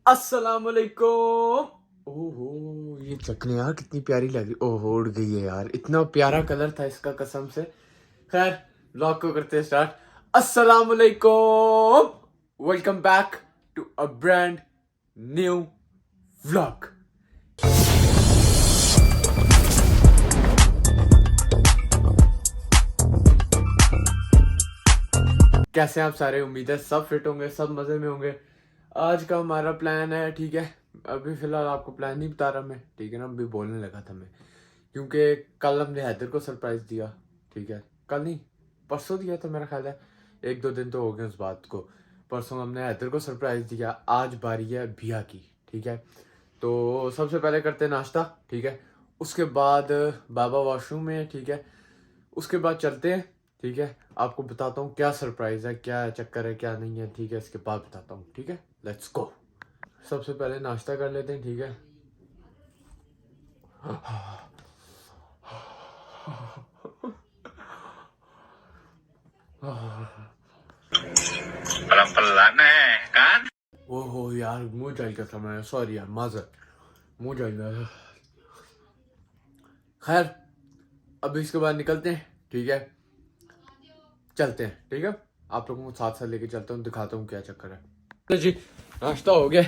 अस्सलामुअलैकुम। ओहो ये चकनी यार कितनी प्यारी लग रही। ओहो उड़ गई है यार, इतना प्यारा कलर था इसका कसम से। खैर व्लॉग को करते हैं स्टार्ट। अस्सलामुअलैकुम, welcome back to a brand new vlog. कैसे हैं आप सारे? उम्मीद है सब फिट होंगे, सब मजे में होंगे। आज का हमारा प्लान है, ठीक है। अभी फिलहाल आपको प्लान नहीं बता रहा मैं, ठीक है ना। अभी बोलने लगा था मैं, क्योंकि कल हमने हैदर को सरप्राइज दिया, ठीक है। कल नहीं परसों दिया था मेरा ख्याल है, एक दो दिन तो हो गए उस बात को। परसों हमने हैदर को सरप्राइज दिया, आज बारी है भिया की, ठीक है। तो सबसे पहले करते हैं नाश्ता, ठीक है। उसके बाद बाबा वॉशरूम में है, ठीक है। उसके बाद चलते हैं, ठीक है। आपको बताता हूँ क्या सरप्राइज है, क्या चक्कर है, क्या नहीं है, ठीक है। इसके बाद बताता हूँ, ठीक है। Let's go. सबसे पहले नाश्ता कर लेते हैं, ठीक है। ओहो यार मुंह जल गया था मैं, सॉरी यार, माजर मुंह जल गया। खैर अभी इसके बाद निकलते हैं, ठीक है। चलते हैं, ठीक है। आप लोगों को साथ साथ लेके चलता हूँ, दिखाता हूँ क्या चक्कर है। तो जी नाश्ता हो गया,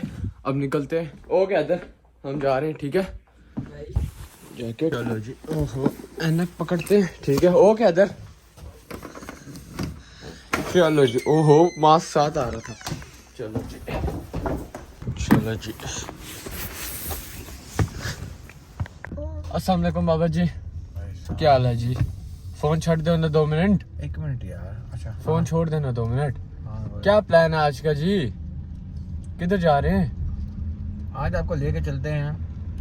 अब निकलते हैं। हो गया इधर, हम जा रहे हैं, ठीक है। जैकेट चलो जी। ओहो ऐनक पकड़ते हैं, ठीक है। ओ क्या इधर, चलो जी। ओहो मास्क साथ आ रहा था। चलो जी चलो जी। अस्सलाम वालेकुम बाबा जी, क्या हाल है जी? फोन छोड़ दो ना 2 मिनट। 1 मिनट यार। अच्छा फोन छोड़ देना 2 मिनट। हाँ, क्या प्लान है आज का जी? किधर जा रहे हैं? आज आपको लेके चलते हैं,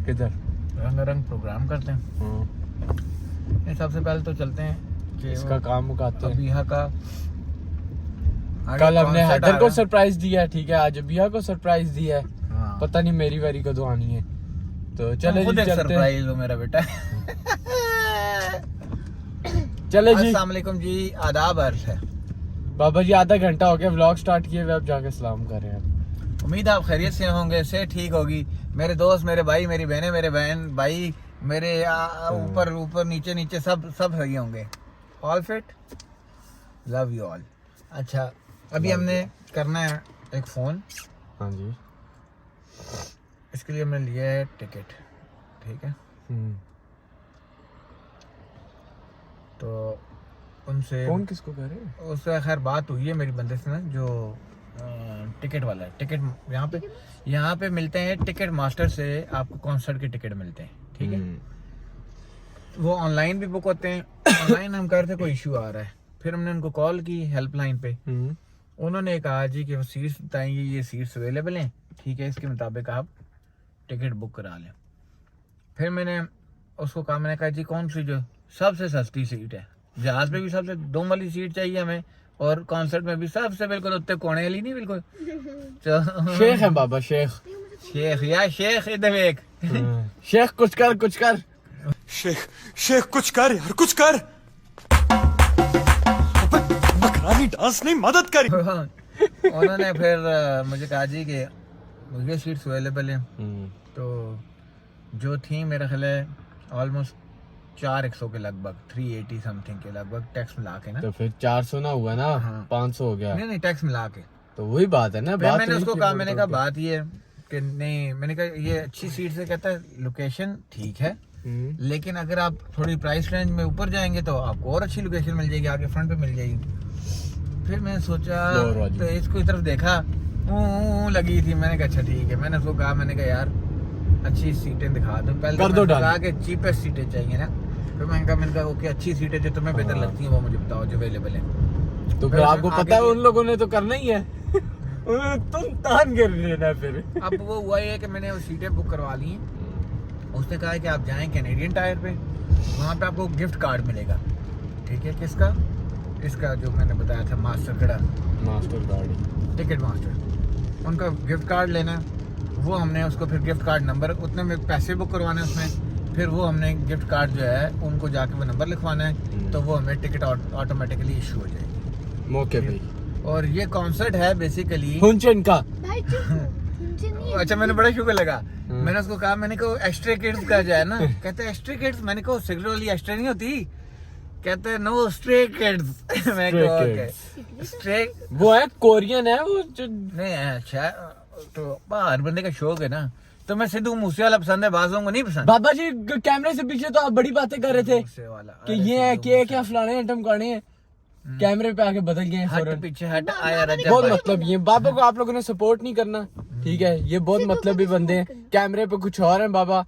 किधर? रंग प्रोग्राम करते हैं। सबसे पहले तो चलते हैं कि इसका काम मुकाते हैं। अबीहा का कल हमने हैदर को सरप्राइज दिया है, ठीक है। आज अबीहा को सरप्राइज दिया है। हाँ। पता नहीं मेरी बारी कਦੋਂ आनी है, तो चले जी चलते हैं। सरप्राइज हो मेरा बेटा। चले जी। अस्सलाम वालेकुम जी, आदाब अर्ज है। बाबा जी आधा घंटा हो गया व्लॉग स्टार्ट किए हुए, अब जाके सलाम कर रहे हैं। उम्मीद है आप खैरियत से होंगे, से ठीक होगी। मेरे दोस्त, मेरे भाई, मेरी बहनें, मेरे बहन भाई, मेरे ऊपर ऊपर नीचे नीचे सब सही होंगे। All fit, love you all. अच्छा अभी हमने करना है एक फ़ोन। हाँ जी। इसके लिए हमने लिया है टिकट, ठीक है। तो उनसे फोन किसको कह रहे हैं? उससे खैर बात हुई है मेरी बंदे से ना, जो टिकट वाला है। टिकट यहाँ पे मिलते हैं, टिकट मास्टर से आपको कॉन्सर्ट के टिकट मिलते हैं, ठीक है। वो ऑनलाइन भी बुक होते हैं। ऑनलाइन हम कह रहे थे कोई इशू आ रहा है, फिर हमने उनको कॉल की हेल्पलाइन पे। उन्होंने कहा जी कि वो सीट्स बताएंगे, ये सीट्स अवेलेबल हैं, ठीक है, इसके मुताबिक आप टिकट बुक करा लें। फिर मैंने उसको कहा, मैंने कहा जी कौन सी जो सबसे सस्ती सीट है? जहाज पे भी सबसे दो वाली सीट चाहिए हमें, और कॉन्सर्ट में भी सबसे बिल्कुल उत्ते कोने वाली नहीं, बिल्कुल। तो शेख है बाबा, शेख। शेख या शेख इधर एक शेख कुछ कर कुछ कर। शेख कुछ कर यार, कुछ कर। मकरानी डांस नहीं, मदद कर। उन्होंने फिर मुझे कहा जी कि मुझे सीट्स अवेलेबल हैं। तो जो थी मेरा ख्याल है ऑलमोस्ट 400 के लगभग, 380 समथिंग के लगभग, टैक्स मिला के ना। तो फिर 400 ना हुआ ना। हाँ। 500 हो गया। नहीं टैक्स मिला के। तो वही बात है ना। फिर बात मैंने वही उसको थी, कहा, बोल मैंने तो कहा क्या। बात ये है कि नहीं, मैंने कहा ये अच्छी सीट से, कहता है लोकेशन ठीक है, लेकिन अगर आप थोड़ी प्राइस रेंज में ऊपर जाएंगे तो आपको और अच्छी लोकेशन मिल जाएगी, आगे फ्रंट पे मिल जाएगी। फिर मैंने सोचा, तो इसको तरफ देखा, लगी थी। मैंने कहा अच्छा ठीक है। मैंने उसको कहा, मैंने कहा यार अच्छी सीटें दिखा दो। पहले कर दो कहा कि चीपेस्ट सीटें चाहिए ना। फिर मैंने कहा ओके, अच्छी सीटें जो तुम्हें बेहतर लगती हैं वो मुझे बताओ जो अवेलेबल है। तो फिर आपको पता है उन लोगों ने तो करना ही है। तुम तान कर लेना। फिर अब वो हुआ है कि मैंने वो सीटें बुक करवा ली हैं। उसने कहा है कि आप जाएं कैनेडियन टायर पे, वहाँ पे आपको गिफ्ट कार्ड मिलेगा, ठीक है। किसका? इसका जो मैंने बताया था, मास्टर कार्ड, टिकट मास्टर। उनका गिफ्ट कार्ड लेना है, वो हमने उसको फिर गिफ्ट कार्ड नंबर, उतने में पैसे बुक करवाने उसमें, फिर वो हमने गिफ्ट कार्ड जो है उनको जाके वो नंबर लिखवाना है, तो वो हमें टिकट ऑटोमेटिकली इशू हो जाएगी मौके पे। और ये कॉन्सर्ट है बेसिकली हुनचन का। भाई हुनचन नहीं अच्छा मैंने बड़ा शुक्र लगा। मैंने उसको कहा, मैंने कहा एक्स्ट्रा किड्स का जो है ना, कहते हैं एक्स्ट्रा किड्स। मैंने कहा सिगरेट वाली एक्स्ट्रा नहीं होती, कहते हैं नो स्ट्रे किड्स। मैं कहा ओके स्ट्रे वो है कोरियन है वो जो नहीं है। अच्छा तो हर बंदे का शौक है ना। तो मैं सिद्धू मूसे वाला पसंद है, बाजों को नहीं पसंद। बाबा जी कैमरे से पीछे तो आप बड़ी बातें कर रहे थे मूसे वाला कि ये है कि क्या फलाने हैं टमकाने हैं, कैमरे पे आके बदल गए हैं हट फौरन। पीछे हट आया रजब बहुत भाई। मतलब ये बाबा को आप लोगों ने सपोर्ट नहीं करना, ठीक है। ये बहुत मतलबी बंदे हैं, कैमरे पे कुछ और हैं बाबा,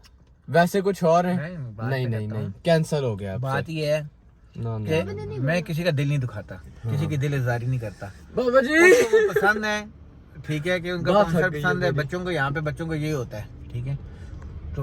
वैसे कुछ और हैं। नहीं, बात नहीं तो नहीं करता नहीं हूँ। कैंसिल हो गया बात ये है ना कि मैं किसी का दिल नहीं दुखाता, किसी की दिल इज़ारी नहीं करता। बाबा जी उनको वो पसंद है, ठीक है, कि उनका बात हट कॉन्सेप्ट गई है पसंद है। मेरी। बच्चों को यहाँ पे बच्चों को ये होता है, ठीक है। तो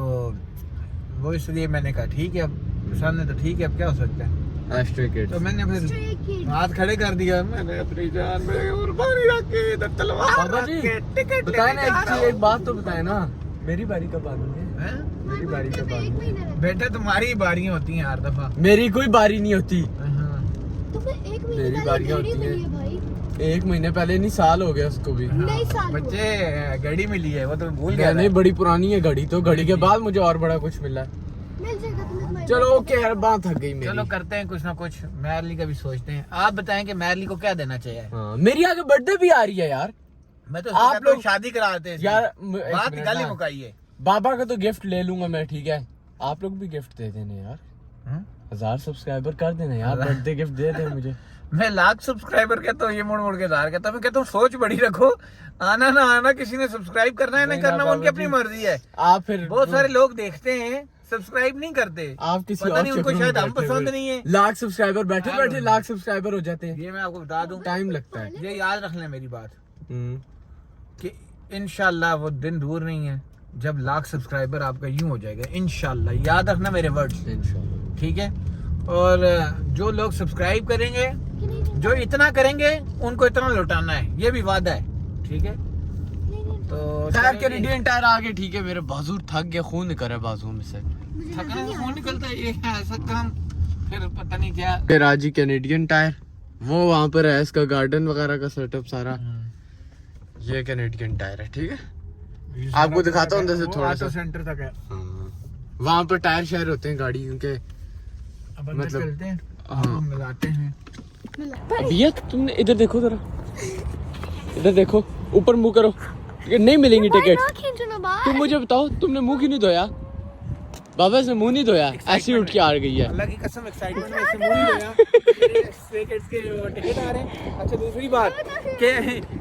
वो इसलिए मैंने कहा ठीक है, अब पसंद है तो ठीक है, अब क्या हो सकता है। तो मैंने फिर हाथ खड़े कर दिया, मैंने अपनी जान में कुर्बानी रख के इधर तलवार बाबा रख जी के टिकट बताए ना लेके जा रहा एक बात तो बताए ना, मेरी बारी कब आनी है? हैं? मेरी बारी कब आनी है? बेटा तुम्हारी ही बारियां होती हैं हर दफा। मेरी कोई बारी नहीं होती, मेरी मेरी बारियां होती हैं। भाई 1 महीने पहले नहीं, साल हो गया उसको भी। नहीं साल हुआ। बच्चे घड़ी मिली है, वो तो भूल गया नहीं बड़ी पुरानी है घड़ी, तो घड़ी के बाद मुझे और बड़ा कुछ मिला है। मिल जाएगा तुम्हें तुम्हारी चलो ओके यार, बात थक गई मेरी। चलो करते हैं कुछ ना कुछ, मैरली का भी सोचते हैं। आप बताएं कि मैरली को क्या देना चाहिए। हाँ, मेरी आगे बर्थडे भी आ रही है यार। मैं तो आप आप लोग लोग- शादी कराते हैं यार यार, एक बात मिनट गाली ना। मुकाइए। बाबा का तो गिफ्ट ले लूंगा मैं, ठीक है। आप लोग भी गिफ्ट दे देना यार, हम्म? 1000 सब्सक्राइबर कर देना यार, बर्थडे गिफ्ट दे दे मुझे। मैं लाख सब्सक्राइबर कहता हूँ, ये मुड़ मुड़ के दार कहता हूँ। मैं कहता हूँ सोच बड़ी रखो, आना ना आना किसी ने सब्सक्राइब करना है ना नहीं करना, ना वो उनकी बाबा अपनी जी। मर्जी है। आप फिर बहुत सारे लोग देखते हैं, सब्सक्राइब नहीं करते। आप किसी पता और नहीं उनको चक्कर में शायद हम बैठे पसंद हुए। नहीं है। लाख सब्सक्राइबर बैठे बैठे लाख सब्सक्राइबर हो जाते हैं, ये मैं आपको बता दूं, टाइम लगता है। ये याद रख लें मेरी बात, हम्म, कि इंशाल्लाह वो दिन दूर नहीं है जब लाख सब्सक्राइबर आपका यूं हो जाएगा। इंशाल्लाह याद रखना मेरे वर्ड्स, इंशाल्लाह। ठीक है। और जो लोग सब्सक्राइब करेंगे, जो इतना करेंगे, उनको इतना लौटाना है, ये भी वादा है, ठीक है। तो टायर कैनेडियन टायर आ गए, ठीक है। मेरे बाजू थक गए, खून निकल रहा है बाजुओं में से। थकान से खून निकलता है, ये है ऐसा काम, फिर पता नहीं क्या। फिर आज ही कैनेडियन टायर, वो वहाँ पर है, इसका गार्डन वगैरह का सेटअप सारा। ये कैनेडियन टायर है, ठीक है। आपको दिखाता हूँ अंदर से थोड़ा सा। सेंटर तक है। वहाँ पर टायर शायर होते हैं गाड़ी, क्योंकि अब अंदर मतलब- चलते हैं, हाँ। आपको मिलाते हैं। भैया तुमने इधर देखो जरा, इधर देखो, ऊपर मुंह करो, नहीं मिलेंगी टिकट। खींचो ना बाहर। तुम मुझे बताओ, तुमने मुंह क्यों नहीं धोया? बाबा से मुंह नहीं धोया, ऐसी उठ के आ गई है। अल्लाह की कसम एक्साइटमेंट में इससे मुंह नहीं धोया। स्ट्रे किड्स के टिकट आ रहे हैं। अच्छा दूसरी बात कि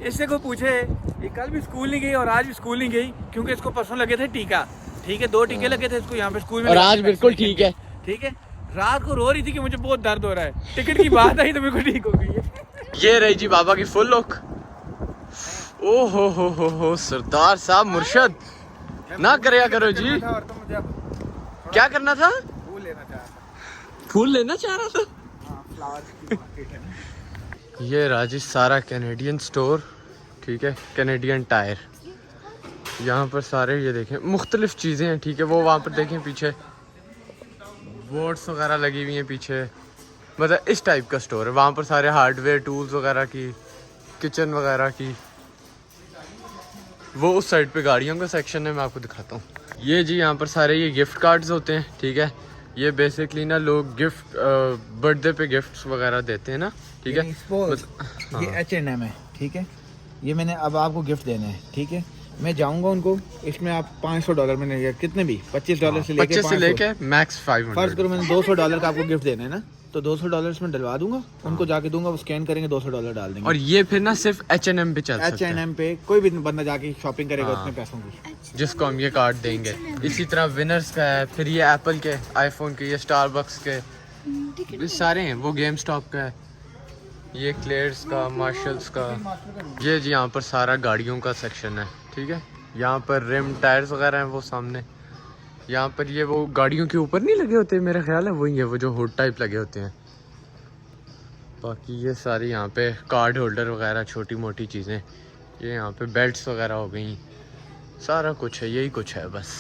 इससे को पूछे, ये कल भी स्कूल नहीं गई और आज भी स्कूल नहीं गई, क्योंकि इसको परसों लगे थे टीका, ठीक है। 2 टीके लगे थे इसको यहाँ पे स्कूल में, और लगे आज थे बिल्कुल vaccination ठीक है। के, ठीक है। रात को रो रही थी कि मुझे बहुत दर्द हो रहा है, टिकट की बात आई तो मेरे को ठीक हो गई है। ये रही जी बाबा की फुल लुक। ओ हो सरदार साहब मुर्शद, ना करया करो जी। और तो मुझे अब क्या करना था? फूल लेना चाह रहा था। फूल लेना चाह रहा था। हाँ, फ्लावर की मार्केट है ना। ये राजी सारा कैनेडियन स्टोर, ठीक है। कैनेडियन टायर, यहाँ पर सारे ये देखें मुख्तलिफ चीज़ें हैं, ठीक है। वो वहाँ पर देखें पीछे बोर्ड्स वगैरह लगी हुई हैं पीछे, मतलब इस टाइप का स्टोर है। वहाँ पर सारे हार्डवेयर टूल्स वगैरह की, किचन वगैरह की। वो उस साइड पे गाड़ियों का सेक्शन है, मैं आपको दिखाता हूँ। ये जी यहाँ पर सारे ये गिफ्ट कार्ड्स होते हैं, ठीक है। ये बेसिकली ना लोग गिफ्ट बर्थडे पे गिफ्ट्स वगैरह देते हैं ना, ठीक है। ये H&M है, ठीक है। ये मैंने अब आपको गिफ्ट देना है, ठीक है। मैं जाऊंगा उनको, इसमें आप $500 मैंने कितने भी $25 से लेके 25 से लेके मैक्स फर्ज 500। करो मैंने $200 का आपको गिफ्ट देना है ना, तो $200 में डलवा दूंगा, उनको जाके दूंगा, वो स्कैन करेंगे, $200 डाल देंगे। और ये फिर ना सिर्फ H&M पे चल सकता है, H&M पे कोई भी बंदा जाके शॉपिंग करेगा हाँ। उतने पैसों की। जिसको हम ये कार्ड देंगे। इसी तरह विनर्स का है, फिर ये एप्पल के, आईफोन के, ये स्टारबक्स के, ये सारे हैं। वो गेम स्टॉप का है, ये क्लेयर्स का, मार्शल्स का। ये जी यहाँ पर सारा गाड़ियों का सेक्शन है, ठीक है। यहाँ पर रिम टायर्स वगैरह हैं वो सामने। यहाँ पर ये वो गाड़ियों के ऊपर नहीं लगे होते, मेरा ख्याल है वही है, वो जो हुड टाइप लगे होते हैं। बाकी ये सारी यहाँ पे कार्ड होल्डर वगैरह, छोटी मोटी चीज़ें। ये यहाँ पे बेल्ट्स वगैरह हो गई, सारा कुछ है, यही कुछ है बस।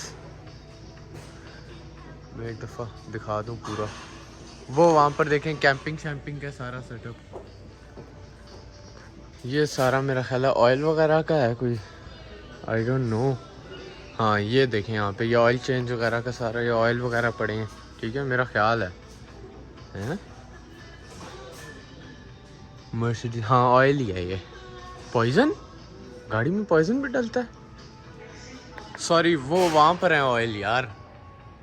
मैं एक दफ़ा दिखा दूँ पूरा। वो वहाँ पर देखें कैंपिंग शैम्पिंग का सारा सेटअप। ये सारा मेरा ख्याल है ऑयल वगैरह का है कोई, आई डोंट नो। हाँ ये देखें यहाँ पे ये ऑयल चेंज वगैरह का सारा ये ऑयल वगैरह पड़े हैं, ठीक है मेरा ख्याल है मर्सिडीज। हाँ ऑयल ही है ये। पॉइजन, गाड़ी में पॉइजन भी डलता है। सॉरी वो वहाँ पर है ऑयल यार,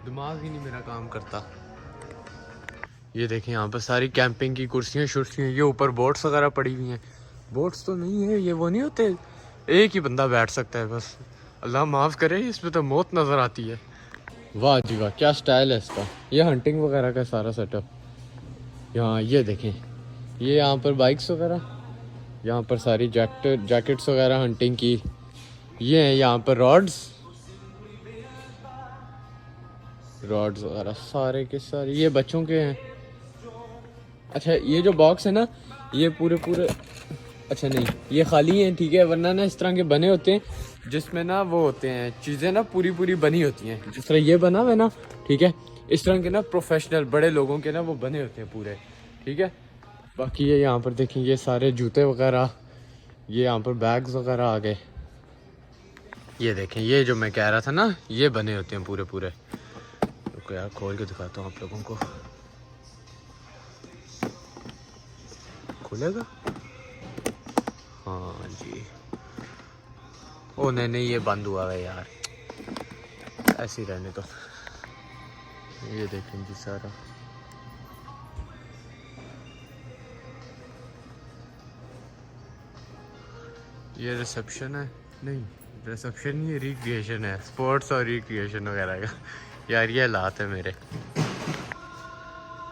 दिमाग ही नहीं मेरा काम करता। ये देखें यहाँ पर सारी कैंपिंग की कुर्सियाँ शुर्सियाँ, ये ऊपर बोट्स वगैरह पड़ी हुई हैं। बोट्स तो नहीं है ये, वो नहीं होते एक ही बंदा बैठ सकता है बस, अल्लाह माफ़ करे इसमें तो मौत नज़र आती है। वाह जी वाह क्या स्टाइल है इसका। ये हंटिंग वगैरह का सारा सेटअप यहाँ। ये देखें ये यहाँ पर बाइक्स वगैरह, यहाँ पर सारी जैकेट्स वगैरह हंटिंग की। ये हैं यहाँ पर रॉड्स वगैरह सारे के सारे, ये बच्चों के हैं। अच्छा ये जो बॉक्स है ना ये पूरे अच्छा नहीं ये खाली हैं, ठीक है, वरना ना इस तरह के बने होते हैं जिसमें ना वो होते हैं चीज़ें ना पूरी बनी होती हैं, जिस तरह ये बना हुआ है ना, ठीक है, इस तरह के ना प्रोफेशनल बड़े लोगों के ना वो बने होते हैं पूरे, ठीक है। बाकी ये यहाँ पर देखें ये सारे जूते वगैरह, ये यहाँ पर बैग्स वगैरह आ गए। ये देखें ये जो मैं कह रहा था ना ये बने होते हैं पूरे। तो यार खोल के दिखाता हूँ आप लोगों को, खुलेगा? हाँ जी। ओ नहीं ये बंद हुआ है यार, ऐसे ही रहने दो। ये देखें जी सारा ये रिसेप्शन है, नहीं रिसेप्शन ये रिक्रिएशन है, स्पोर्ट्स और रिक्रिएशन वगैरह का। यार ये हालात है मेरे।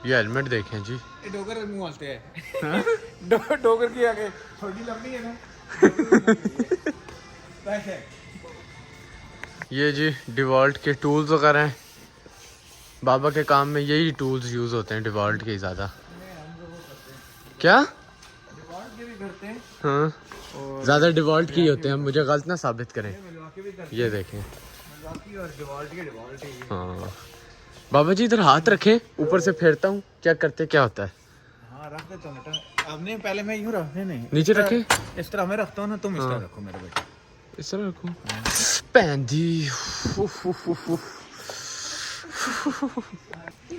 ये हेलमेट देखें जी, डोगर मुंह आते हैं डोगर की आगे थोड़ी लंबी है ना ये जी डिवॉल्ट के टूल्स वगैरह हैं। बाबा के काम में यही टूल्स यूज़ होते हैं डिवॉल्ट के ज़्यादा। क्या डिवॉल्ट के भी करते हैं हाँ और ज़्यादा डिवॉल्ट की होते हैं, मुझे गलत ना साबित करें। मिलवाकी भी करते ये देखें हैं, मिलवाकी और डिवॉल्ट ही है। हाँ बाबा जी इधर हाथ रखें, ऊपर से फेरता हूँ, चेक करते क्या होता है। हाँ रख देता हूँ बेटा। अब नहीं पहले मैं यूँ रखने नहीं नीचे रखे, इस तरह मैं रखता हूँ ना, तुम इस तरह रखो मेरे बेटा। इस तरह रखूँ। पैंदी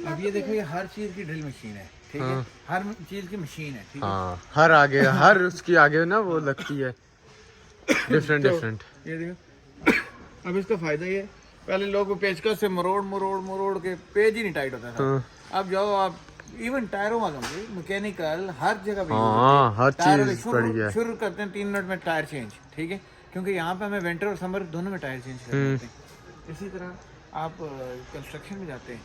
अब ये देखो ये हर चीज की ड्रिल मशीन है, ठीक है, हर चीज की मशीन है, ठीक है। हाँ हर उसकी आगे ना वो लगती है डिफरेंट। ये देखो अब इसका फायदा ये, पहले लोग पेचकस से मरोड़ के पेज ही नहीं टाइट होता था। अब जाओ आप इवन टायरों वालों के मैकेनिकल हर जगह पे हर चीज पड़ी है। शुरू करते हैं 3 मिनट में टायर चेंज, ठीक है, क्योंकि यहाँ पे हमें विंटर और समर दोनों में टायर चेंज कर देते हैं। इसी तरह आप कंस्ट्रक्शन में जाते हैं,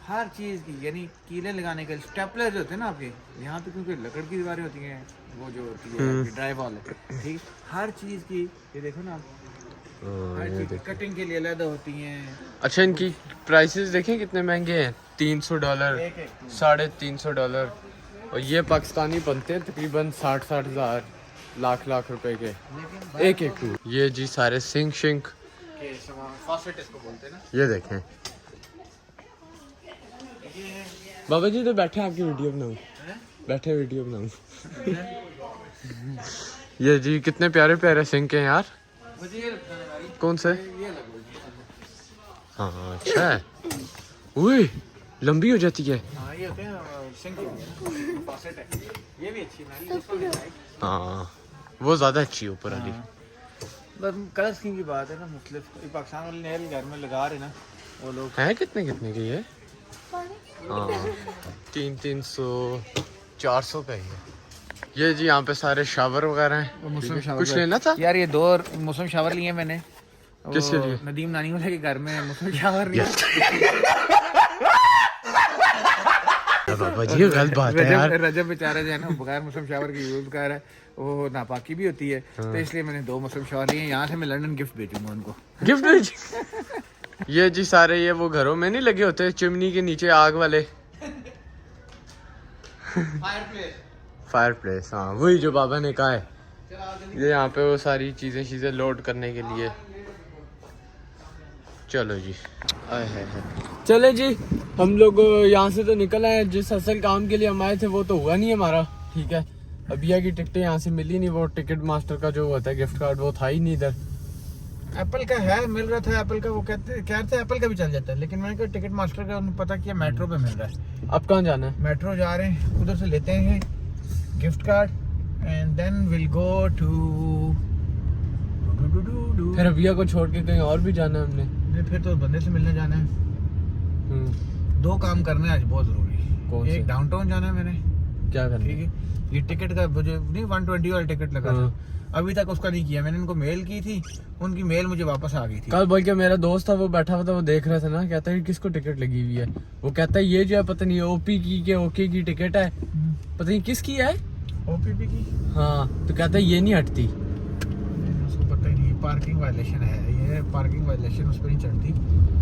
हर चीज़ की यानी कीलें लगाने के स्टेपलर जो होते हैं ना आपके यहाँ पे, क्योंकि लकड़ की दीवारें होती हैं, वो जो होती है ड्राई वॉल है, ठीक, हर चीज़ की ये देखो ना आप, हर चीज़ की कटिंग के लिए अलग होती हैं। अच्छा इनकी प्राइसेस देखें कितने महंगे हैं, $300, $350, और ये पाकिस्तानी बनते हैं तकरीबन 60 हज़ार लाख रुपए के एक टूल। ये जी सारे सिंक फॉसेट इसको बोलते हैं ना। ये देखें बाबा जी तो बैठे आपकी वीडियो बनाऊं, बैठे वीडियो बनाऊं। ये जी कितने प्यारे सिंक हैं यार। कौन से? हाँ अच्छा है, उई लंबी हो जाती है। हाँ ये होते हैं सिंक फॉसेट है, ये भी अच्छी है। हाँ वो ज़्यादा अच्छी है ऊपर वाली। बस कलर स्कीम की बात है ना, मुख्तलिफ पाकिस्तान वाले नए घर में लगा रहे ना वो लोग। है कितने की है? हाँ 300 400 का ही है। ये जी यहाँ पे सारे शावर वगैरह हैं। मुस्लिम शावर कुछ लेना था यार, ये 2 मुस्लिम शावर लिए मैंने। किसके लिए? नदीम नानी वाले के घर में मुस्लिम शावर लिए। बाबा जी गलत बात है यार। रजब बेचारा जो है ना बगैर मुस्लिम शावर की यूज कर रहा है, वो नापाकी भी होती है, तो इसलिए मैंने 2 मुस्लिम शावर लिए। यहाँ से मैं लंदन गिफ्ट भेजूंगा उनको। गिफ्ट भेज। ये जी सारे ये वो घरों में नहीं लगे होते चिमनी के नीचे आग वाले फायर प्लेस, हाँ वही जो बाबा ने कहा है। ये यहाँ पे वो सारी चीज़ें लोड करने के लिए। चलो जी चले जी, हम लोग यहाँ से तो निकल आए। जिस असल काम के लिए हम आए थे वो तो हुआ नहीं हमारा, ठीक है। अबिया की टिकटें यहाँ से मिली नहीं, वो टिकट मास्टर का जो होता है गिफ्ट कार्ड वो था ही नहीं इधर, एप्पल का है, मिल रहा था एप्पल का, वो कहते थे एप्पल का भी चल जाता है, लेकिन मैंने कहा टिकट मास्टर का उन्हें पता किया मेट्रो पे मिल रहा है। अब कहाँ जाना है? मेट्रो जा रहे हैं, उधर से लेते हैं gift card and then will go to फिर अभिया को छोड़ के कहीं और भी जाना है हमने? फिर तो बंदे से मिलने जाना है। हम्म, 2 काम करने हैं आज बहुत कौन जरूरी। से? एक डाउनटाउन जाना है मैंने, क्या करना ठीक है? है। ये टिकट का मुझे नहीं 120 वाला टिकट लगा था, अभी तक उसका नहीं किया। मैंने इनको मेल की थी, उनकी मेल मुझे वापस आ गई थी। कल बोल के मेरा दोस्त था, वो बैठा हुआ था, वो देख रहा था ना, कहता है किसको टिकट लगी हुई है। वो कहता है ये जो है पता नहीं ओपी की के ओके की टिकट है, पता नहीं किसकी है। ओपीपी की हाँ, तो कहता है ये नहीं हटती। उसको पता ही नहीं, पार्किंग वायलेशन है ये, पार्किंग वायलेशन उस पर नहीं चढ़ती,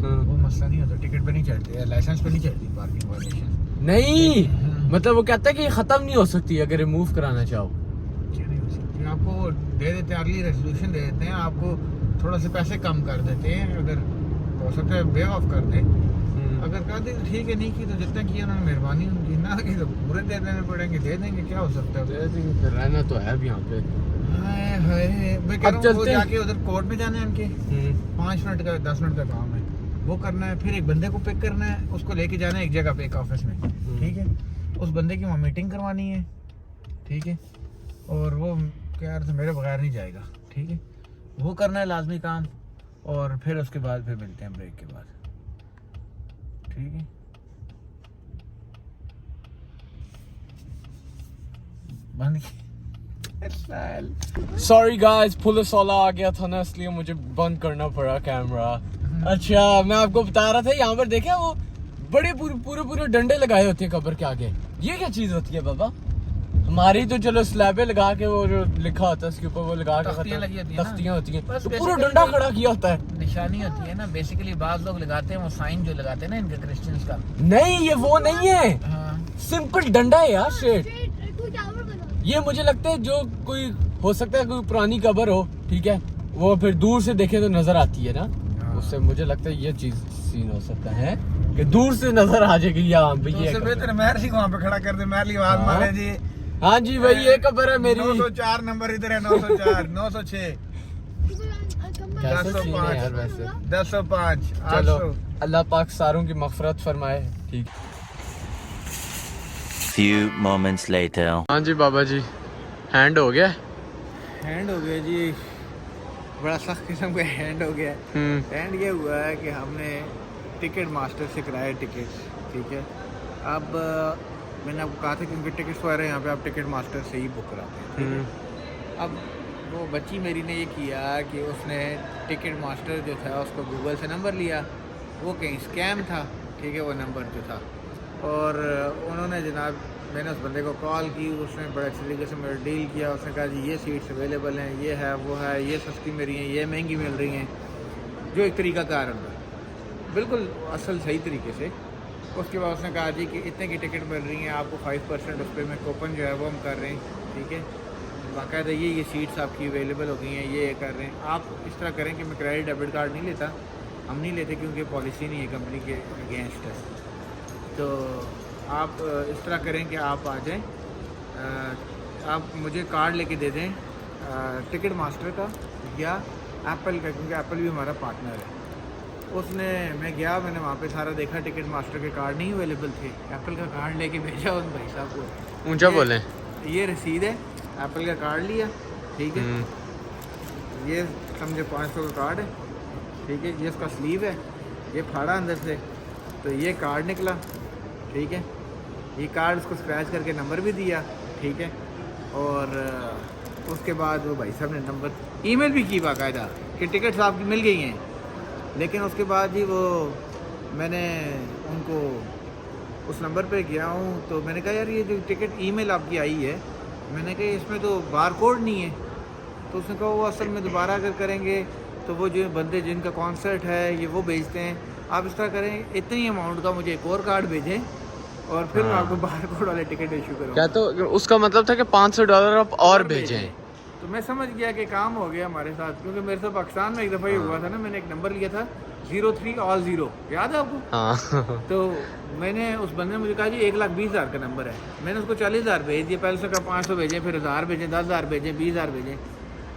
वो मसला नहीं होता, टिकट पे नहीं चढ़ती, लाइसेंस पे नहीं चढ़ती पार्किंग वायलेशन। नहीं, मतलब वो कहता है कि ये खत्म नहीं हो सकती अगर रिमूव कराना चाहो। क्या नहीं हो सकती, आपको दे देते हैं, अर्ली रेजोल्यूशन दे देते हैं, आपको थोड़ा से पैसे कम कर देते हैं, अगर हो सकता है वेव ऑफ कर दे। अगर कर दी तो ठीक है, नहीं की तो जितना किया उन्होंने मेहरबानी उनकी, ना की तो पूरे दे देने पड़ेंगे, दे देंगे, क्या हो सकता है। फिर रहना तो है अब यहाँ पे। हाय हाय, मैं कह अब रहा हूँ वो चलते हैं। जाके उधर कोर्ट में जाना है उनके, 5 मिनट का 10 मिनट का काम है, वो करना है। फिर एक बंदे को पिक करना है, उसको लेके जाना है एक जगह पे, एक ऑफिस में, ठीक है। उस बंदे की वहाँ मीटिंग करवानी है, ठीक है, और वो कह रहा था मेरे बगैर नहीं जाएगा, ठीक है, वो करना है लाजमी काम। और फिर उसके बाद फिर मिलते हैं ब्रेक के बाद, ठीक है। बंद सॉरी गाइस, पुलिस वाला आ गया था ना, इसलिए मुझे बंद करना पड़ा कैमरा। अच्छा, मैं आपको बता रहा था, यहाँ पर देखे वो बड़े पूरे डंडे लगाए होते हैं कब्र के आगे। ये क्या चीज होती है बाबा? हमारी तो चलो स्लैबे लगा के वो जो लिखा होता है उसके ऊपर वो लगा के तख्तियां लगी होती हैं ना। तख्तियां होती हैं, बस तो पूरा basically डंडा खड़ा किया होता है। निशानी होती है ना, बेसिकली बाज लोग लगाते हैं वो साइन जो लगाते हैं ना इनके क्रिश्चियंस का। नहीं, ये वो नहीं है, हाँ, सिंपल डंडा है यार, शेट। तू टावर बना। ये मुझे लगता है जो कोई हो सकता है कोई पुरानी कब्र हो, ठीक है, वो फिर दूर से देखे तो नजर आती है ना, उससे मुझे लगता है ये चीज सीन हो सकता है कि दूर से नजर आ जाएगी। यहाँ पे ये उससे कब्र। बेहतर महर्षि को वहाँ पे खड़ा कर दे, महर्षि आवाज हाँ। मारे जी। हाँ जी भाई, ये कब्र है मेरी। 904 नंबर इधर है, 904 906 कैसे सीन है 1005 यार वैसे। 1005 चलो, 800। अल्लाह पाक सारों की मगफरत फरमाए। ठीक। Few moments later. हाँ जी बाबा जी, हैंड हो गया। हैंड हो गया जी, बड़ा सख्त किस्म का हैंड हो गया। हैंड ये हुआ है कि हमने टिकट मास्टर से कराया टिकट, ठीक है। अब मैंने आपको कहा था क्योंकि टिकट्स वगैरह यहाँ पे आप टिकट मास्टर से ही बुक कराते हैं, ठीक है। अब वो बच्ची मेरी ने ये किया कि उसने टिकट मास्टर जो था उसको गूगल से नंबर लिया, वो कहीं स्कैम था, ठीक है, वो नंबर जो था। और उन्होंने जनाब, मैंने उस बंदे को कॉल की, उसने बड़े अच्छे तरीके से मेरा डील किया। उसने कहा जी ये सीट्स अवेलेबल हैं, ये है, वो है, ये सस्ती मिल रही हैं, ये महंगी मिल रही हैं, जो एक तरीका कार होगा बिल्कुल असल सही तरीके से। उसके बाद उसने कहा जी कि इतने की टिकट मिल रही हैं, आपको 5% उस पर मैं कूपन जो है वो हम कर रहे हैं, ठीक है, बाकायदा ये सीट्स आपकी अवेलेबल हो गई हैं, ये कर रहे हैं। आप इस तरह करें कि मैं क्रेडिट डेबिट कार्ड नहीं लेता, हम नहीं लेते क्योंकि पॉलिसी नहीं है कंपनी के अगेंस्ट है। तो आप इस तरह करें कि आप आ जाएं, आप मुझे कार्ड लेके दे दें टिकट मास्टर का या एप्पल का, क्योंकि एप्पल भी हमारा पार्टनर है। उसने, मैं गया, मैंने वहाँ पे सारा देखा, टिकट मास्टर के कार्ड नहीं अवेलेबल थे। एप्पल का कार्ड लेके भेजा उन भाई साहब को। ऊंचा बोलें। ये रसीद है, एप्पल का कार्ड लिया, ठीक है, ये समझे 500 का कार्ड है, ठीक है, ये इसका स्लीव है, ये फाड़ा अंदर से, तो ये कार्ड निकला, ठीक है, ये कार्ड उसको स्क्रैच करके नंबर भी दिया, ठीक है। और उसके बाद वो भाई साहब ने नंबर ईमेल भी की बाकायदा कि टिकट्स आपकी मिल गई हैं। लेकिन उसके बाद ही वो मैंने उनको उस नंबर पे गया हूँ, तो मैंने कहा यार ये जो टिकट ईमेल आपकी आई है, मैंने कहा इसमें तो बार कोड नहीं है। तो उसने कहा वो असल में दोबारा अगर करेंगे तो वो जो बंदे जिनका कॉन्सर्ट है ये वो भेजते हैं, आप इस तरह करें इतनी अमाउंट का मुझे एक और कार्ड भेजें और फिर मैं आपको बार कोड वाले टिकट इशू करूँगा। क्या, तो उसका मतलब था कि $500 आप और भेजें। तो मैं समझ गया कि काम हो गया हमारे साथ, क्योंकि मेरे साथ पाकिस्तान में एक दफ़ा ही हुआ था ना, मैंने एक नंबर लिया था 03 all 0, याद है आपको? हाँ। तो मैंने उस बंदे ने मुझे कहा जी 1,20,000 का नंबर है, मैंने उसको 40,000 भेज दिया, पहले उसने कहा 500 भेजें, फिर 1000 भेजें, 10,000 भेजें, 20,000 भेजें,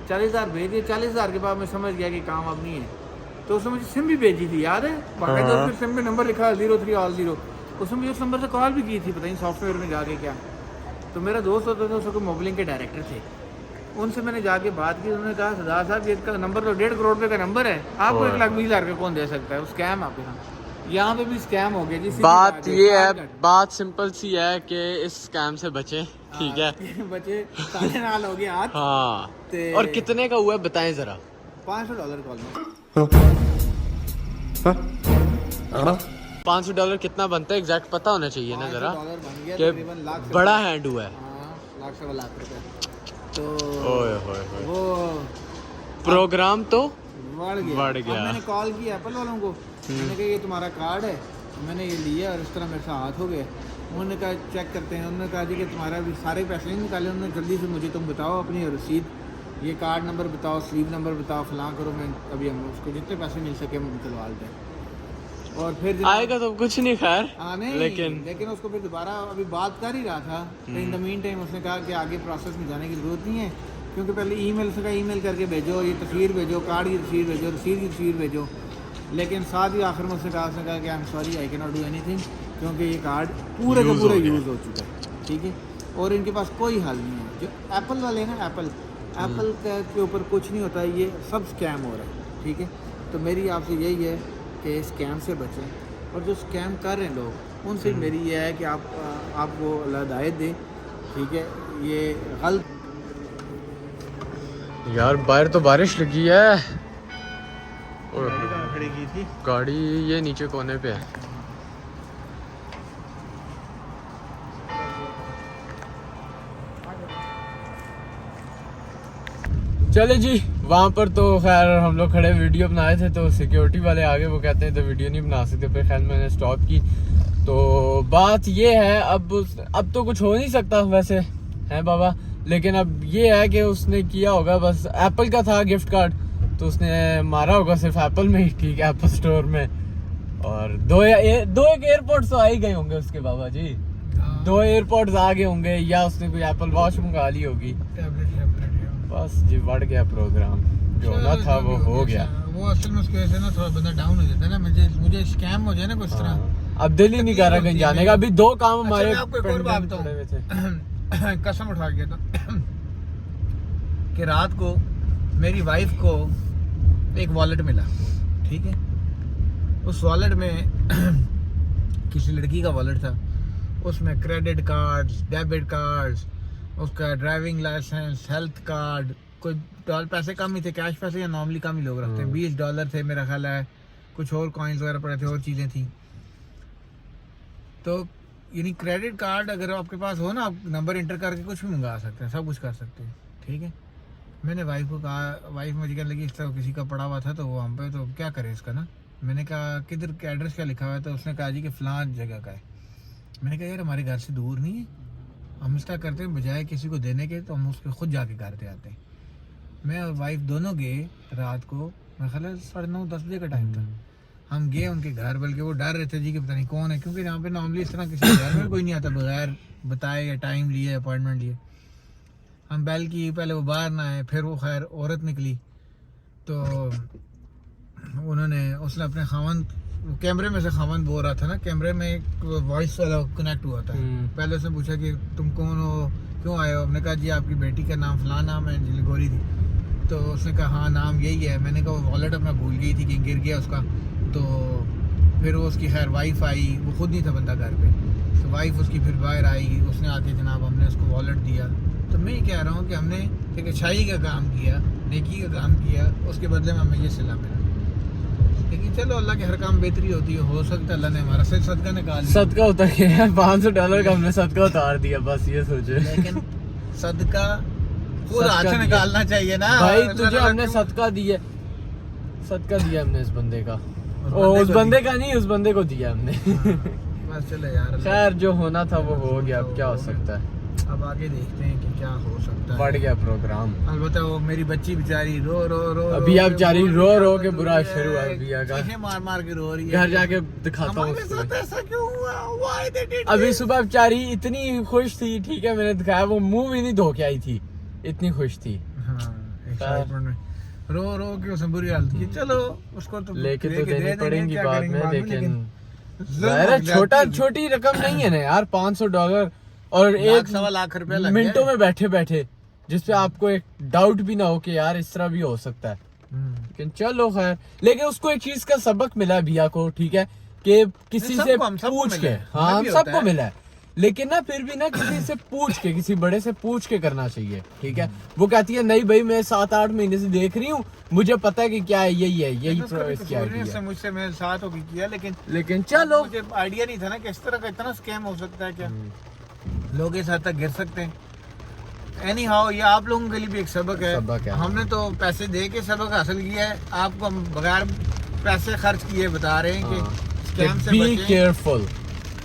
40,000 भेज दिए। 40,000 के बाद मैं समझ गया कि काम अब नहीं है, तो उसने मुझे सिम भी भेजी थी, याद है, बाकायदा उसके सिम में नंबर लिखा 03 ऑल 0। उसने मुझे उस नंबर से कॉल भी की थी, पता नहीं सॉफ्टवेयर में जाके क्या। तो मेरा दोस्त होता था, उसको मोबाइलिंग के डायरेक्टर थे, उनसे मैंने जाके बात की। उन्होंने कहा सरदार साहब ये का नंबर तो 1.5 करोड़ रुपए का नंबर है, आपको 1,20,000 का कौन दे सकता है, स्कैम आपके साथ। यहाँ पे भी स्कैम हो गया जी। सीधी बात ये है, कार्ड बात सिंपल सी है कि इस स्कैम से बचें, ठीक है। बचे साढ़े नाल हो गया आज। हाँ, ते- और कितने का हुआ है बताएं जरा। $500 कॉल में। $500 कितना बनता है एग्जैक्ट पता होना चाहिए ना जरा, $500 बन गया कि तकरीबन लाख से बड़ा हैंड हुआ है। हाँ, लाख सवा लाख रुपए। तो ओए होए होए। वो प्रोग्राम तो बढ़ गया। बढ़ गया। अब मैंने कॉल किया एप्पल वालों को, मैंने कहा ये तुम्हारा कार्ड है, मैंने ये लिया और इस तरह मेरे साथ हाथ हो गए। उन्होंने कहा चेक करते हैं, उन्होंने कहा जी कि तुम्हारा भी सारे पैसे नहीं निकाले। उन्होंने जल्दी से मुझे तुम बताओ अपनी रसीद, ये कार्ड नंबर बताओ, स्लीव नंबर बताओ, फलां करो। मैं अभी हम उसको जितने पैसे मिल सके हम चलवा दें। और फिर आएगा तो कुछ नहीं खैर, नहीं, लेकिन उसको फिर दोबारा अभी बात कर ही रहा था। इन द मीन टाइम उसने कहा कि आगे प्रोसेस में जाने की ज़रूरत नहीं है, क्योंकि पहले ईमेल से ईमेल करके भेजो, ये तस्वीर भेजो, कार्ड की तस्वीर भेजो, रसीद की तस्वीर भेजो। लेकिन साथ ही आखिर में उसने कहा कि I am sorry I can not do anything, क्योंकि ये कार्ड पूरे का पूरा यूज़ हो चुका है, ठीक है, और इनके पास कोई हल नहीं है। जो एप्पल वाले हैं ना, एप्पल के ऊपर कुछ नहीं होता, ये सब स्कैम हो रहा है, ठीक है। तो मेरी आपसे यही है कि स्कैम से बचें, और जो स्कैम कर रहे हैं लोग उनसे मेरी ये है कि आप वो हिदायत दें, ठीक है। ये गलत यार बाहर तो बारिश लगी है। खड़ी की थी गाड़ी ये नीचे कोने पे है। चले जी, वहाँ पर तो खैर हम लोग खड़े वीडियो बनाए थे, तो सिक्योरिटी वाले आगे वो कहते हैं तो वीडियो नहीं बना सकते, फिर खैर मैंने स्टॉप की। तो बात ये है, अब तो कुछ हो नहीं सकता वैसे है बाबा, लेकिन अब ये है कि उसने किया होगा, बस एप्पल का था गिफ्ट कार्ड, तो उसने मारा होगा सिर्फ एप्पल में ही, ठीक है, एप्पल स्टोर में। और दो एक एयरपोर्ट्स तो आ ही गए होंगे उसके बाबा जी, 2 एयरपोर्ट्स आ गए होंगे, या उसने कोई एप्पल वॉच मंगा ली होगी। बस जी बढ़ गया प्रोग्राम, जो होना था वो हो गया। वो असल में उसकी वजह से ना थोड़ा बंदा डाउन हो जाता है ना, मुझे स्कैम हो जाए ना कुछ तरह। अब दिल ही नहीं कर रहा कहीं जाने का, अभी 2 काम हमारे मैं आपको एक और बात pending पड़े हुए थे। कसम उठा गया था कि रात को मेरी वाइफ को एक वॉलेट मिला, ठीक है। उस वॉलेट में किसी लड़की का वॉलेट था, उसमें क्रेडिट कार्ड्स, डेबिट कार्ड्स, उसका ड्राइविंग लाइसेंस, हेल्थ कार्ड, कोई पैसे कम ही थे, कैश पैसे या नॉर्मली कम ही लोग रखते हैं, $20 थे मेरा ख्याल है, कुछ और कॉइन्स वगैरह पड़े थे, और चीज़ें थी। तो यानी क्रेडिट कार्ड अगर आपके पास हो ना, आप नंबर इंटर करके कुछ भी मंगा सकते हैं, सब कुछ कर सकते हैं, ठीक है। मैंने वाइफ को कहा, वाइफ मुझे कहने लगी इस तरह किसी का पड़ा हुआ था, तो वो हम पे तो क्या करें इसका ना। मैंने कहा किधर एड्रेस क्या लिखा हुआ है, तो उसने कहा जी कि फलां जगह का है। मैंने कहा यार हमारे घर से दूर नहीं है, हम इस तरह करते हैं बजाय किसी को देने के तो हम उसके खुद जाके करते आते हैं। मैं और वाइफ दोनों गए रात को, मेरा ख्याल है 9:30-10 बजे का टाइम था। हम गए उनके घर, बल्कि वो डर रहे थे जी कि पता नहीं कौन है, क्योंकि यहाँ पे नॉर्मली इस तरह किसी घर में कोई नहीं आता बगैर बताए या टाइम लिए, अपॉइंटमेंट लिए। हम बैल की, पहले वो बाहर ना आए, फिर वो खैर औरत निकली, तो उसने अपने खावंद, कैमरे में से खावंद बोल रहा था ना, कैमरे में एक वॉइस वाला कनेक्ट हुआ था। पहले उसने पूछा कि तुम कौन हो, क्यों आए हो। हमने कहा जी आपकी बेटी का नाम फलां नाम है, जिल गोरी थी। तो उसने कहा हाँ नाम यही है। मैंने कहा वो वॉलेट अपना भूल गई थी कि गिर गया उसका। तो फिर वो उसकी खैर वाइफ आई, वो खुद नहीं था बंदा घर पे, तो वाइफ उसकी फिर बाहर आई, उसने आके जनाब हमने उसको वॉलेट दिया। तो मैं ये कह रहा हूँ कि हमने एक अच्छाई का काम किया, नेकी का काम किया, उसके बदले में हमें ये सिला मिला। लेकिन चलो अल्लाह के हर काम बेहतरी होती है, हो सकता है अल्लाह ने हमारा सिर्फ सदका निकाल लिया। सदका उतर गया है, $500 का हमने सदका उतार दिया, बस ये सोचे। लेकिन सदका खुद हाथ से निकालना चाहिए ना भाई, तुझे हमने सदका दिया, सदका दिया हमने इस बंदे का, उस बंदे का नहीं, उस बंदे को दिया हमने। बस चले यार, खैर जो होना था वो हो गया, अब क्या हो सकता है। अब आगे देखते हैं कि क्या हो सकता है। बढ़ गया प्रोग्राम। अलबत्ता वो मेरी बच्ची बेचारी रो रो रो अभी आप बेचारी रो के बुरा शुरू हुआ है का, चीखें मार मार के रो रही है। घर जाके दिखाता हूँ। हमारे साथ ऐसा क्यों हुआ? Why they did अभी this? सुबह बेचारी इतनी खुश थी, ठीक है, मैंने दिखाया, वो मुंह भी नहीं धो के आई थी, इतनी खुश थी। हाँ, एक एक्साइटमेंट में रो रो के उसने बुरी हालत की। चलो उसको तो लेके तो दे देनी देंगे, पड़ेंगी क्या बाद करेंगे में, बाद लेकिन ज़रूर छोटा जाती है। छोटी रकम नहीं है ना यार, $500 और लाख सवा लाख रुपया लग मिनटों गया। में बैठे बैठे, जिसपे आपको एक डाउट भी ना हो कि यार इस तरह भी हो सकता है। लेकिन चलो खैर, लेकिन उसको एक चीज का सबक मिला भैया को, ठीक है, कि किसी से सबको पूछ मिला के, है, हाँ हमें भी होता सबको है। मिला है, लेकिन ना फिर भी ना किसी से पूछ के, किसी बड़े से पूछ के करना चाहिए, ठीक है। वो कहती है नहीं भाई मैं 7-8 महीने से देख रही हूँ, मुझे पता है कि क्या है, यही है, यही उसका भी इसकी कसूर नहीं, आईडी उसने है। मुझसे मेरे साथ होकर किया, लेकिन चलो मुझे आइडिया नहीं था ना कि इस तरह का इतना स्कैम हो सकता है, क्या लोग इस हद तक गिर सकते हैं। एनी हाउ, ये आप लोगों के लिए भी एक सबक है। हमने तो पैसे दे के सबक हासिल किया है, आपको हम बगैर पैसे खर्च किए बता रहे हैं कि स्कैम से बी बचें। केयरफुल।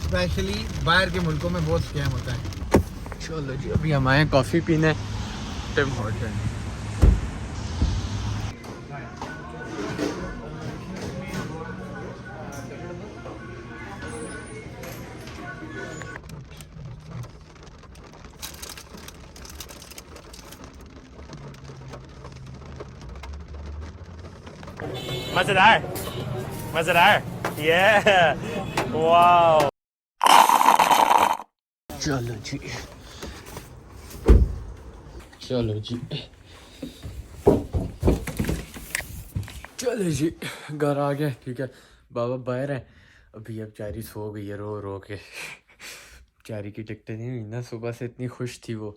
स्पेशली बाहर के मुल्कों में बहुत स्कैम होता है। चलो जी, अभी हम आए कॉफी पीने टिम हॉर्टन। मजेदार मजेदार, ये वाओ। चलो जी, चलो जी, चलो जी, घर आ गए, ठीक है। बाबा बाहर है अभी, अब चारी सो गई है रो रो के। चारी की टिकटें नहीं हुई ना, सुबह से इतनी खुश थी वो।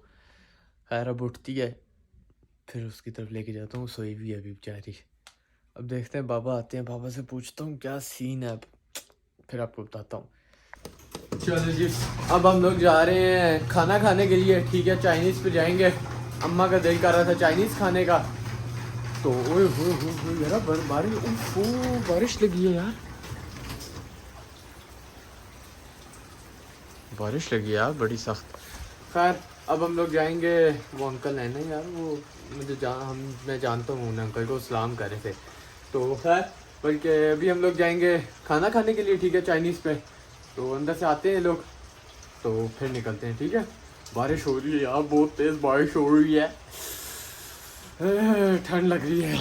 खैर अब उठती है, फिर उसकी तरफ लेके जाता हूँ, सोई हुई है अभी बेचारी। अब देखते हैं, बाबा आते हैं, बाबा से पूछता हूँ क्या सीन है, अब फिर आपको बताता हूँ। चलो जी, अब हम लोग जा रहे हैं खाना खाने के लिए, ठीक है। चाइनीज़ पे जाएंगे, अम्मा का दिल कर रहा था चाइनीज़ खाने का, तो ओए हो यार बारिश लगी है यार, बारिश लगी यार बड़ी सख्त। खैर अब हम लोग जाएंगे, वो अंकल है ना यार, वो मैं जानता हूँ उन अंकल को, सलाम कर रहे थे। तो खैर बल्कि अभी हम लोग जाएंगे खाना खाने के लिए, ठीक है, चाइनीज़ पे। तो अंदर से आते हैं लोग, तो फिर निकलते हैं, ठीक है। बारिश हो रही है यार, बहुत तेज़ बारिश हो रही है, ठंड लग रही है।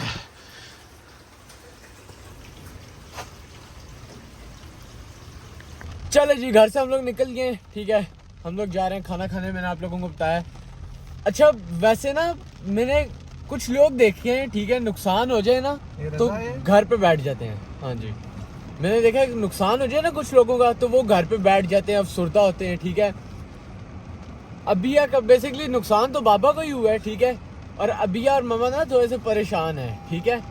चलो जी, घर से हम लोग निकल गए, ठीक है। हम लोग जा रहे हैं खाना खाने, मैंने आप लोगों को बताया। अच्छा वैसे ना मैंने कुछ लोग देखे हैं, ठीक है, नुकसान हो जाए ना तो घर पे बैठ जाते हैं। हाँ जी, मैंने देखा है नुकसान हो जाए ना कुछ लोगों का, तो वो घर पे बैठ जाते हैं, अफसुर्दा होते हैं, ठीक है। अबिया का बेसिकली नुकसान तो बाबा को ही हुआ है, ठीक है, और अबिया और ममा ना थोड़े से परेशान है, ठीक है।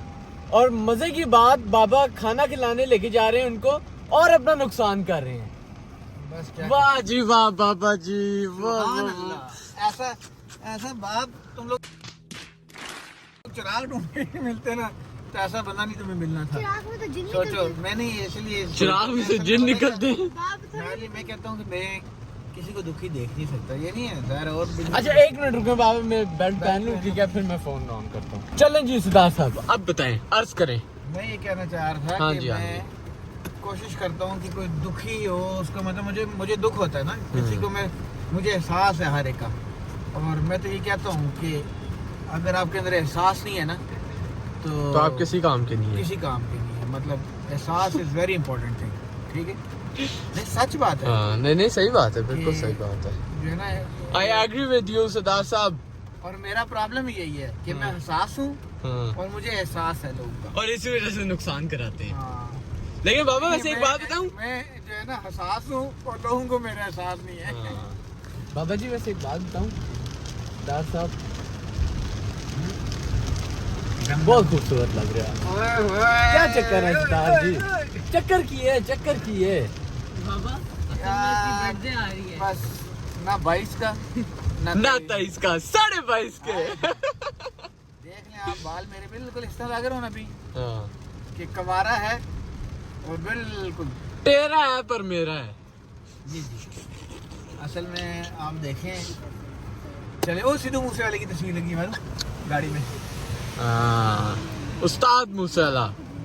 और मजे की बात, बाबा खाना खिलाने लेके जा रहे हैं उनको और अपना नुकसान कर रहे हैं। बस क्या, वाह जी वाह बाबा जी, वाह सुभान वाह। अल्लाह। ऐसा बाप, तुम लोग चिराग ढूंढ के नहीं मिलते ना, तो ऐसा बंदा नहीं तुम्हें मिलना था। चिराग में तो जिन सोचो, मैंने इसलिए चिराग में से जिन निकलते हैं। मैं कहता हूँ कि मैं किसी को दुखी देख नहीं सकता, ये नहीं है ज़ाहिर। और अच्छा 1 मिनट रुको बाबा, मैं बेल्ट पहन लूं, ठीक है, फिर मैं फोन ऑन करता हूँ। चलें जी सिद्धार्थ साहब, अब बताएं, अर्ज करें। मैं ये कहना चाह रहा था हाँ कि जी, हाँ मैं कोशिश करता हूँ कि कोई दुखी हो, उसको मतलब मुझे दुख होता है ना किसी को, मुझे एहसास है हर एक का। और मैं तो ये कहता हूँ कि अगर आपके अंदर एहसास नहीं है ना, तो आप किसी काम के नहीं है। किसी काम के नहीं है। मतलब एहसास इज वेरी इंपॉर्टेंट थिंग, ठीक है। नहीं, सच बात है। हाँ नहीं सही बात है, बिल्कुल कि सही बात है। जो है ना, I agree with you Siddharth साहब। और मेरा प्रॉब्लम यही है कि मैं एहसास हूँ हाँ। और मुझे एहसास है लोगों का। और इसी वजह से नुकसान कराते हैं। हाँ। लेकिन बाबा वैसे एक बात बताऊं, मैं जो है ना एहसास हूँ और लोगों को मेरा एहसास नहीं है। बाबा जी वैसे एक बात बताऊं, सिद्धार्थ साहब बहुत खूबसूरत लग रहा है। क्या चक्कर है सिद्धार्थ जी? चक्कर की है बस ना 22 का ना 23 का, 22.5 के। देख लें आप, बाल मेरे बिल्कुल इस तरह लग रहे हो ना अभी हाँ। कि कवारा है और बिल्कुल तेरा है पर मेरा है। जी जी। असल में आप देखें, चले वो सिद्धू मूसे वाले की तस्वीर लगी हमारी गाड़ी में। उस्ताद मूसेवाला।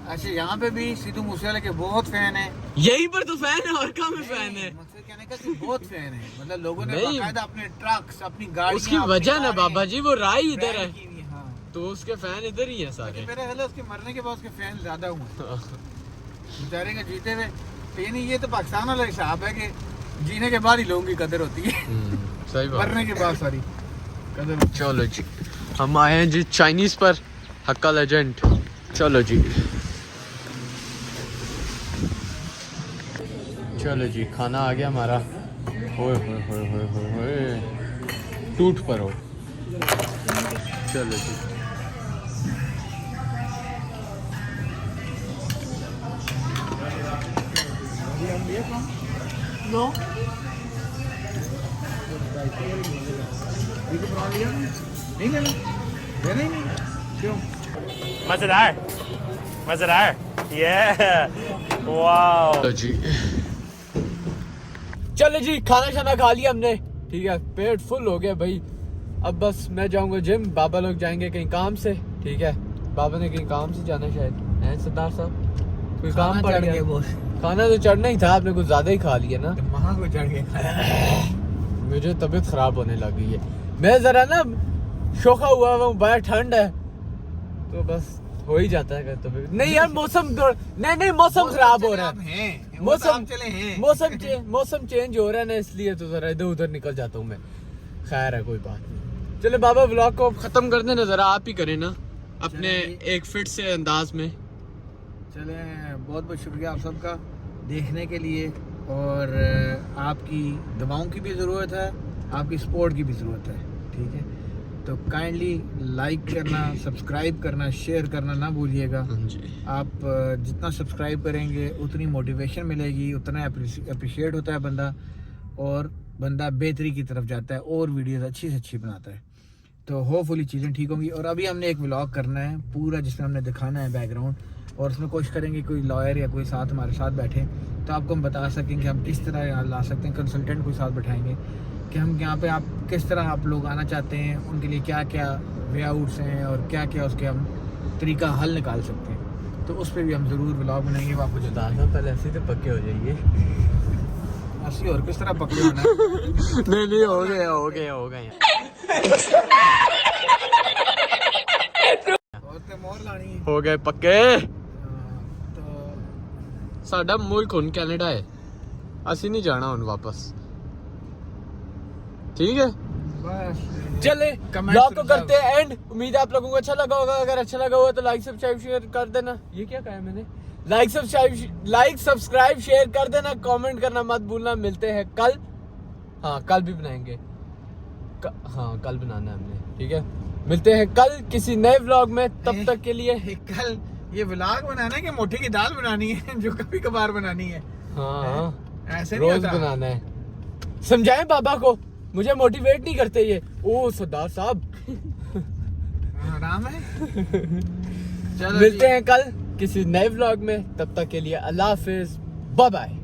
अच्छा, यहाँ पे भी सिद्धू मूसेवाले के बहुत फैन है। यहीं पर तो फैन है, और कहाँ में फैन है? मकसद कहने का कि बहुत फैन है, मतलब लोगों ने नहीं। बाकायदा अपने ट्रक्स, अपनी गाड़ी, उसकी वजह ना बाबा जी, वो राय इधर है। तो उसके फैन इधर ही हैं सारे। मेरा ख्याल है उसके मरने के बाद उसके फैन ज्यादा हुए बेचारे के जीते हुए। लेकिन ये तो पाकिस्तान वाला हिसाब है कि जीने के बाद ही लोगों की कदर होती है, सही बात। मरने के बाद सारी कदर होती है। चलो जी हम आए हैं जी चाइनीज पर, हक्का लेजेंड। चलो जी चलो जी खाना आ गया हमारा। होए होए होए होए होए होए टूट पर हो। चलो जी नो नहीं लेना, लेना ही नहीं, क्यों? मजेदार मजेदार ये वाओ। चलो जी चलो जी खाना शाना खा लिया हमने, ठीक है, पेट फुल हो गया भाई। अब बस मैं जाऊंगा जिम, बाबा लोग जाएंगे कहीं काम से, ठीक है। बाबा ने कहीं काम से जाना शायद, हैं सरदार साहब? कोई काम पड़ गया? खाना तो चढ़ना ही था, आपने कुछ ज्यादा ही खा लिया ना। वहाँ को चढ़ के मुझे तबीयत खराब होने लगी है, मैं जरा ना शोखा हुआ हूँ, बड़ा ठंड है तो बस हो ही जाता है तबीयत। नहीं यार मौसम नहीं मौसम खराब हो रहा है, मौसम चेंज हो रहा है ना, इसलिए तो जरा इधर उधर निकल जाता हूँ मैं। खैर है कोई बात नहीं। चलो बाबा व्लॉग को खत्म कर देना, जरा आप ही करें ना अपने एक फिट से अंदाज में। चले बहुत बहुत शुक्रिया आप सबका देखने के लिए, और आपकी दवाओं की भी ज़रूरत है, आपकी सपोर्ट की भी ज़रूरत है, ठीक है। तो काइंडली लाइक करना, सब्सक्राइब करना, शेयर करना ना भूलिएगा। आप जितना सब्सक्राइब करेंगे उतनी मोटिवेशन मिलेगी, उतना अप्रिशिएट होता है बंदा, और बंदा बेहतरी की तरफ जाता है और वीडियोस अच्छी से अच्छी बनाता है। तो होपफुली चीज़ें ठीक होंगी। और अभी हमने एक व्लॉग करना है पूरा, जिसमें हमने दिखाना है बैकग्राउंड, और उसमें कोशिश करेंगे कोई लॉयर या कोई साथ हमारे साथ बैठे तो आपको हम बता सकें कि हम किस तरह यहाँ ला सकते हैं। कंसल्टेंट कोई साथ बैठाएंगे कि हम यहाँ पे आप किस तरह आप लोग आना चाहते हैं, उनके लिए क्या क्या वे आउट्स हैं और क्या क्या उसके हम तरीका हल निकाल सकते हैं। तो उस पर भी हम ज़रूर व्लॉग बनाएंगे, वो आपको बताना। पहले ऐसे तो पक्के हो जाइए। ऐसी और किस तरह पकड़े होना है? नहीं हो गए और ते मोहर लानी है। हो गए पक्के। तो साडा मुल्क हुन कनाडा है, असी नहीं जाना हुन वापस, ठीक है। बस चले Comment ब्लॉग को reserve। करते हैं एंड। उम्मीद है आप लोगों को अच्छा लगा होगा, अगर अच्छा लगा हुआ तो लाइक सब्सक्राइब शेयर कर देना। ये क्या कहा है मैंने? लाइक सब्सक्राइब शेयर कर देना, कमेंट करना मत भूलना। मिलते हैं कल, हाँ कल भी बनाएंगे, हाँ कल बनाना है हमने, ठीक है। मिलते हैं कल किसी नए व्लॉग में, तब तक के लिए कल ये व्लॉग बनाना है कि मोटे की दाल बनानी है जो कभी कभार बनानी है? हाँ ऐसे नहीं रोज होता। बनाना है। समझाएं बाबा को, मुझे मोटिवेट नहीं करते ये। ओ सरदार साहब आराम है। चलो मिलते हैं कल किसी नए व्लॉग में, तब तक के लिए अल्लाह हाफिज, बाय बाय।